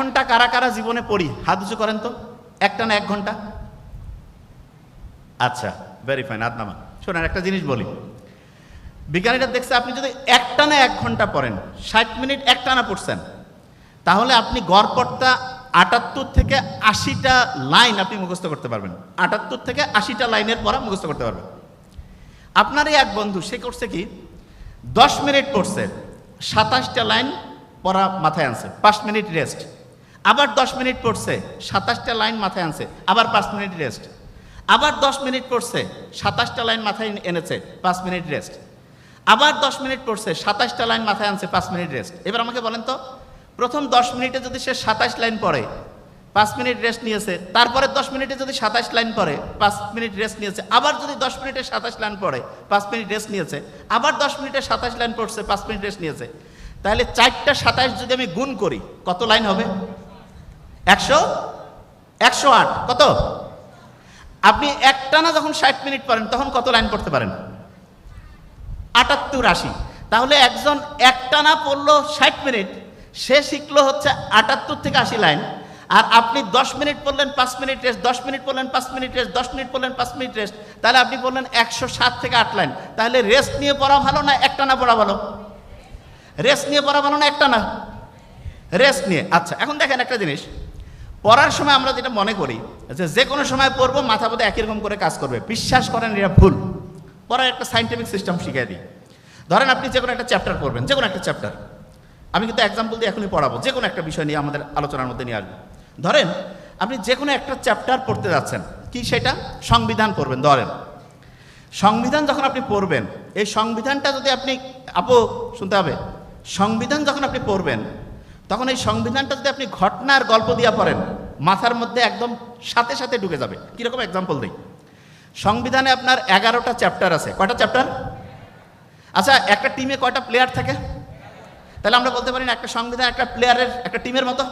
ঘন্টা কারা কারা জীবনে পড়ি? হাত উঁচু করেন তো। একটানা 1 ঘন্টা? আচ্ছা, ভেরি ফাইন, হাত নামা। শোনেন, একটা জিনিস বলি, বিজ্ঞানীরা দেখছে আপনি যদি একটানা 1 ঘন্টা পড়েন, 60 মিনিট একটানা পড়ছেন, তাহলে আপনি গড়পড়তা 78 থেকে 80টা লাইন আপনি মুখস্থ করতে পারবেন। 78 থেকে 80টা লাইনের পড়া মুখস্থ করতে পারবেন। আপনারই এক বন্ধু, সে করছে কি, 10 মিনিট পড়ছে, 27টা লাইন পড়া মাথায় আনছে, 5 মিনিট রেস্ট। আবার 10 মিনিট পড়ছে, 27টা লাইন মাথায় আনছে, আবার 5 মিনিট রেস্ট। আবার 10 মিনিট পড়ছে, 27টা লাইন মাথায় এনেছে, 5 মিনিট রেস্ট। আবার 10 মিনিট পড়ছে, 27টা লাইন মাথায় আনছে, 5 মিনিট রেস্ট। এবার আমাকে বলেন তো, প্রথম 10 মিনিটে যদি সে 27 লাইন পড়ে, 5 মিনিট রেস্ট নিয়েছে, তারপরে 10 মিনিটে যদি 27 লাইন পড়ে, 5 মিনিট রেস্ট নিয়েছে, আবার যদি 10 মিনিটে 27 লাইন পড়ে, 5 মিনিট রেস্ট নিয়েছে, আবার 10 মিনিটে 27 লাইন পড়ছে, 5 মিনিট রেস্ট নিয়েছে, তাহলে 4টা 27 যদি আমি গুণ করি, কত লাইন হবে? 108। কত? আপনি একটানা যখন 60 মিনিট পড়েন, তখন কত লাইন পড়তে পারেন? 78, 80। তাহলে একজন একটানা পড়লো 60 মিনিট, সে শিখলো হচ্ছে 78 থেকে 80 লাইন। আর আপনি 10 মিনিট পড়লেন, 5 মিনিট রেস্ট, 10 মিনিট পড়লেন, 5 মিনিট রেস্ট, 10 মিনিট পড়লেন, 5 মিনিট রেস্ট, তাহলে আপনি বললেন 107 থেকে 8 লাইন। তাহলে রেস্ট নিয়ে পড়া ভালো না একটানা পড়া ভালো? রেস্ট নিয়ে পড়া ভালো না একটানা? রেস্ট নিয়ে। আচ্ছা, এখন দেখেন একটা জিনিস, পড়ার সময় আমরা যেটা মনে করি যে কোনো সময় পড়বো, মাথা বোধহয় একই রকম করে কাজ করবে। বিশ্বাস করেন, এটা ভুল। পড়ার একটা সাইন্টিফিক সিস্টেম শিখিয়ে দিই। ধরেন আপনি যে কোনো একটা চ্যাপ্টার পড়বেন, যে কোনো একটা চ্যাপ্টার, আমি কিন্তু এক্সাম্পল দিয়ে এখনই পড়াবো, যে কোনো একটা বিষয় নিয়ে আমাদের আলোচনার মধ্যে নিয়ে আসবো। ধরেন আপনি যে কোনো একটা চ্যাপ্টার পড়তে যাচ্ছেন, কি সেটা? সংবিধান পড়বেন। ধরেন সংবিধান যখন আপনি পড়বেন, এই সংবিধানটা যদি আপনি, আপু শুনতে হবে, সংবিধান যখন আপনি পড়বেন, তখন এই সংবিধানটা যদি আপনি ঘটনার গল্প দিয়ে পড়েন, মাথার মধ্যে একদম সাথে সাথে ঢুকে যাবে। কীরকম এক্সাম্পল দিই, সংবিধানে আপনার 11টা চ্যাপ্টার আছে। কয়টা চ্যাপ্টার? আচ্ছা, একটা টিমে কয়টা প্লেয়ার থাকে? তাহলে আমরা বলতে পারি না একটা সংবিধান একটা প্লেয়ারের, একটা টিমের মতো?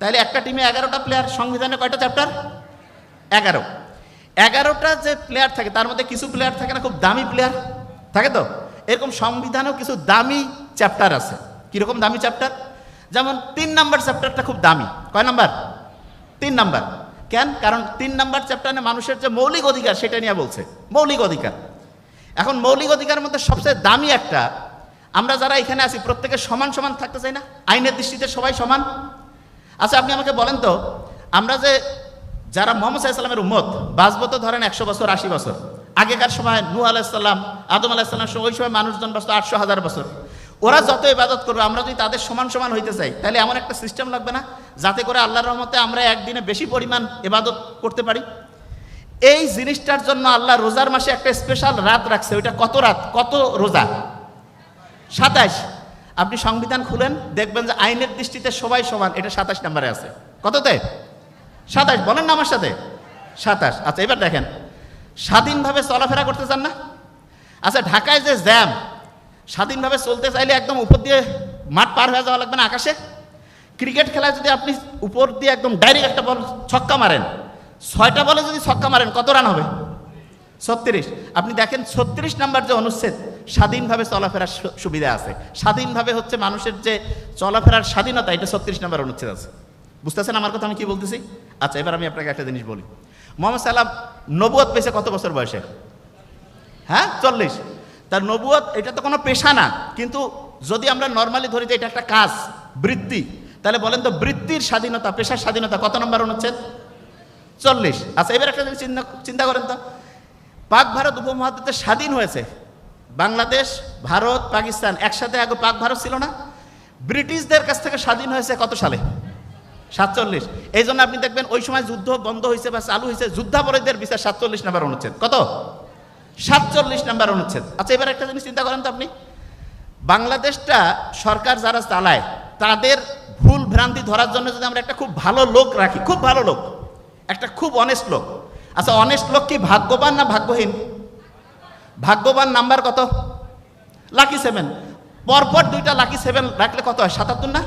তাহলে একটা টিমে 11টা প্লেয়ার, সংবিধানে কয়টা চ্যাপ্টার? 11। 11টা যে প্লেয়ার থাকে, তার মধ্যে কিছু প্লেয়ার থাকে না খুব দামি প্লেয়ার থাকে, তো এরকম সংবিধানেও কিছু দামি চ্যাপ্টার আছে। কীরকম দামি চ্যাপ্টার? যেমন 3 নাম্বার চ্যাপ্টারটা খুব দামি। কয় নাম্বার? 3 নাম্বার। কেন? কারণ 3 নাম্বার চ্যাপ্টারে মানুষের যে মৌলিক অধিকার সেটা নিয়ে বলছে, মৌলিক অধিকার। এখন মৌলিক অধিকারের মধ্যে সবচেয়ে দামি একটা, আমরা যারা এখানে আছি প্রত্যেকে সমান সমান থাকতে চাই না? আইনের দৃষ্টিতে সবাই সমান। আচ্ছা, আপনি আমাকে বলেন তো, আমরা যে যারা মুহাম্মদ সাল্লাল্লাহু আলাইহি ওয়াসাল্লামের উম্মত, বাঁচবো তো ধরেন 100 বছর, 80 বছর। আগেকার সময় নূহ আলাইহিস সালাম, আদম আলাইহিস সালাম, ওই সময় মানুষজন বাঁচত 800,000 বছর। ওরা যত ইবাদত করবে, আমরা যদি তাদের সমান সমান হইতে চাই, তাহলে এমন একটা সিস্টেম লাগবে না যাতে করে আল্লাহর রহমতে আমরা একদিনে বেশি পরিমাণ ইবাদত করতে পারি? এই জিনিসটার জন্য আল্লাহ রোজার মাসে একটা স্পেশাল রাত রাখছে। ওইটা কত রাত, কত রোজা? 27। আপনি সংবিধান খুলেন, দেখবেন যে আইনের দৃষ্টিতে সবাই সমান, এটা 27 নম্বরে আছে। কততে? 27। বলেন না আমার সাথে, 27। আচ্ছা, এবার দেখেন, স্বাধীনভাবে চলাফেরা করতে চান না? আচ্ছা, ঢাকায় যে জ্যাম, স্বাধীনভাবে চলতে চাইলে একদম উপর দিয়ে মাঠ পার হয়ে যাওয়া লাগবে না আকাশে? ক্রিকেট খেলায় যদি আপনি উপর দিয়ে একদম ডাইরেক্ট একটা বল ছক্কা মারেন, 6টা বলে যদি ছক্কা মারেন, কত রান হবে? 36। আপনি দেখেন 36 নাম্বার যে অনুচ্ছেদ, স্বাধীনভাবে চলাফেরার সুবিধা আছে। স্বাধীনভাবে হচ্ছে মানুষের যে চলাফেরার স্বাধীনতা, এটা 36 নাম্বার অনুচ্ছেদ আছে। বুঝতেছেন আমার কথা আমি কি বলতেছি? আচ্ছা, এবার আমি আপনাকে একটা জিনিস বলি। মুহাম্মদ সাল্লাল্লাহু আলাইহি ওয়াসাল্লাম নবুয়ত পেয়েছে কত বছর বয়সে? হ্যাঁ, 40। তার নবুয়ত, এটা তো কোনো পেশা না, কিন্তু যদি আমরা নর্মালি ধরি যে এটা একটা কাজ, বৃত্তি, তাহলে বলেন তো বৃত্তির স্বাধীনতা, পেশার স্বাধীনতা কত নম্বর অনুচ্ছেদ? 40। আচ্ছা, এবার একটা জিনিস চিন্তা করেন তো, পাক ভারত উপমহাদ্বীপে স্বাধীন হয়েছে, বাংলাদেশ, ভারত, পাকিস্তান একসাথে, আগে পাক ভারত ছিল না? ব্রিটিশদের কাছ থেকে স্বাধীন হয়েছে কত সালে? 47। এই জন্য আপনি দেখবেন ওই সময় যুদ্ধ বন্ধ হয়েছে বা চালু হয়েছে, যুদ্ধাপরাধীদের বিচার 47 নম্বর অনুচ্ছেদ। কত? 47 নম্বর অনুচ্ছেদ। আচ্ছা, এবার একটা জিনিস চিন্তা করেন তো আপনি, বাংলাদেশটা সরকার যারা চালায়, তাদের ভুল ভ্রান্তি ধরার জন্য যদি আমরা একটা খুব ভালো লোক রাখি, খুব ভালো লোক, একটা খুব অনেস্ট লোক। আচ্ছা, অনেস্ট লোক কি ভাগ্যবান না ভাগ্যহীন? ভাগ্যবান নাম্বার কত? লাকি 7। পরপর 2টা লাকি 7 রাখলে কত হয়? 77 না?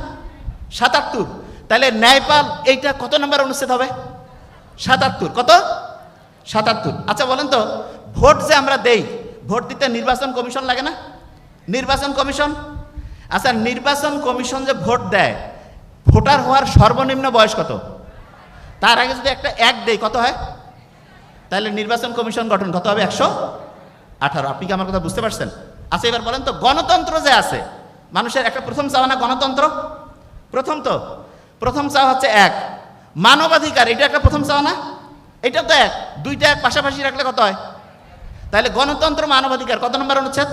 77। তাহলে ন্যায়পাল এইটা কত নাম্বার অনুচ্ছেদ হবে? 77। কত? 77। আচ্ছা, বলেন তো, ভোট যে আমরা দেই, ভোট দিতে নির্বাচন কমিশন লাগে না? নির্বাচন কমিশন। আচ্ছা, নির্বাচন কমিশন যে ভোট দেয়, ভোটার হওয়ার সর্বনিম্ন বয়স কত? তার আগে যদি একটা এক দেই কত হয়? তাহলে নির্বাচন কমিশন গঠন কত হবে? 118। আপনি কি আমার কথা বুঝতে পারছেন? আচ্ছা এবার বলেন তো, গণতন্ত্র যে আছে মানুষের একটা প্রথম চাওয়া না গণতন্ত্র? প্রথম চাওয়া হচ্ছে এক। মানবাধিকার এটা একটা প্রথম চাওয়া না? এটা তো এক। দুইটা এক পাশাপাশি রাখলে কত হয়? তাহলে গণতন্ত্র মানবাধিকার কত নম্বর অনুচ্ছেদ?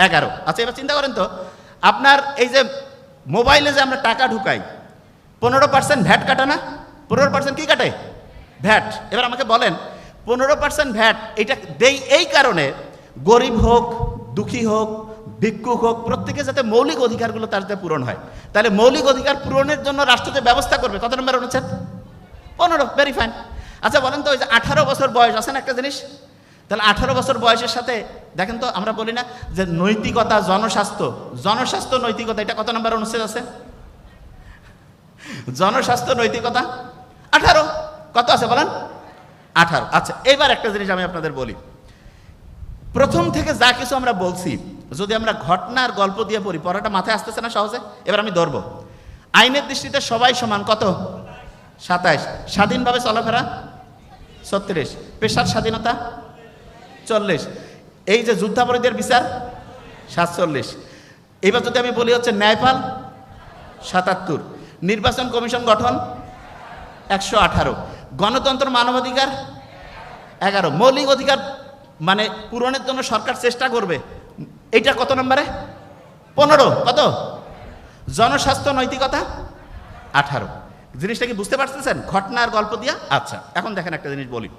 11। আচ্ছা এবার চিন্তা করেন তো, আপনার এই যে মোবাইলে যে আমরা টাকা ঢুকাই 15% ভ্যাট কাটে না? 15% কি কাটে? ভ্যাট। এবার আমাকে বলেন 15% ভ্যাট এটা দেই এই কারণে গরিব হোক, দুঃখী হোক, ভিক্ষুক হোক, প্রত্যেকে যাতে মৌলিক অধিকারগুলো তার যাতে পূরণ হয়। তাহলে মৌলিক অধিকার পূরণের জন্য রাষ্ট্র যে ব্যবস্থা করবে কত নম্বর অনুচ্ছেদ? 15। Very fine. আচ্ছা বলেন তো, ওই যে 18 বছর বয়স আছে না একটা জিনিস, তাহলে 18 বছর বয়সের সাথে দেখেন তো, আমরা বলি না যে নৈতিকতা, জনস্বাস্থ্য নৈতিকতা, এটা কত নম্বর অনুচ্ছেদ আছে? জনস্বাস্থ্য নৈতিকতা 18। কত আছে বলেন? 18। আচ্ছা এইবার একটা জিনিস আমি আপনাদের বলি, প্রথম থেকে যা কিছু আমরা বলছি যদি আমরা ঘটনার গল্প দিয়ে পড়ি, পড়াটা মাথায় আসতেছে না সহজে? এবার আমি ধরবো, আইনের দৃষ্টিতে সবাই সমান কত? 27। স্বাধীনভাবে চলাফেরা 36। পেশার স্বাধীনতা 40। এই যে যুদ্ধাপরাধীদের বিচার 47। এবার যদি আমি বলি হচ্ছে ন্যায়পাল 77। নির্বাচন কমিশন গঠন 118। গণতন্ত্র মানবাধিকার 11। মৌলিক অধিকার মানে পূরণের জন্য সরকার চেষ্টা করবে, এটা কত নম্বরে? 15। কত? জনস্বাস্থ্য নৈতিকতা 18। জিনিসটা কি বুঝতে পারতেছেন ঘটনার গল্প দিয়া? আচ্ছা এখন দেখেন একটা জিনিস বলি,